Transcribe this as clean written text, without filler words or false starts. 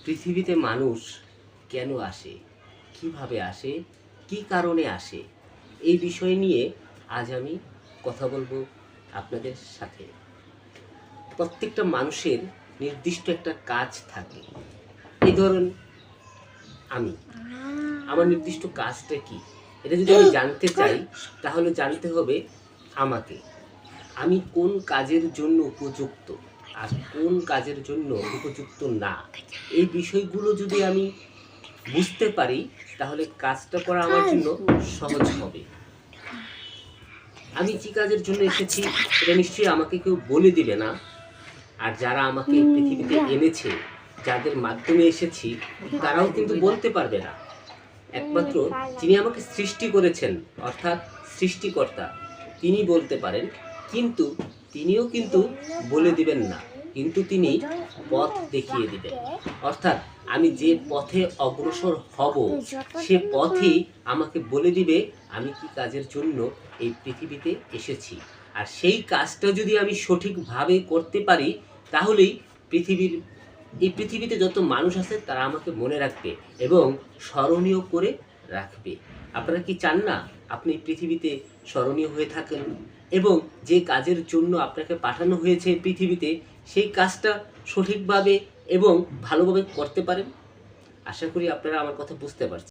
পৃথিবীতে মানুষ কেন আসে, কিভাবে আসে, কি কারণে আসে, এই বিষয় নিয়ে আজ আমি কথা বলবো আপনাদের সাথে। প্রত্যেকটা মানুষের নির্দিষ্ট একটা কাজ থাকে। এই ধরুন আমার নির্দিষ্ট কাজটা কি, এটা যদি আমি জানতে চাই তাহলে জানতে হবে আমি কোন কাজের জন্য উপযুক্ত আর কোন কাজের জন্য উপযুক্ত না। এই বিষয়গুলো যদি আমি বুঝতে পারি তাহলে কাজটা করা আমার জন্য সহজ হবে। আমি কি কাজের জন্য এসেছি এটা নিশ্চয়ই আমাকে কেউ বলে দিবে না। আর যারা আমাকে পৃথিবীতে এনেছে, যাদের মাধ্যমে এসেছি, তারাও কিন্তু বলতে পারবে না। একমাত্র যিনি আমাকে সৃষ্টি করেছেন অর্থাৎ সৃষ্টিকর্তা, তিনি বলতে পারেন, কিন্তু তিনিও কিন্তু বলে দিবেন না, কিন্তু তিনি পথ দেখিয়ে দিবেন। অর্থাৎ আমি যে পথে অগ্রসর হব সে পথই আমাকে বলে দিবে আমি কি কাজের জন্য এই পৃথিবীতে এসেছি। আর সেই কাজটা যদি আমি সঠিকভাবে করতে পারি তাহলেই এই পৃথিবীতে যত মানুষ আছে তারা আমাকে মনে রাখবে এবং স্মরণীয় করে রাখবে। আপনারা কি চান না আপনি পৃথিবীতে স্মরণীয় হয়ে থাকেন এবং যে কাজের জন্য আপনাকে পাঠানো হয়েছে পৃথিবীতে সেই কাজটা সঠিকভাবে এবং ভালোভাবে করতে পারেন? আশা করি আপনারা আমার কথা বুঝতে পারছেন।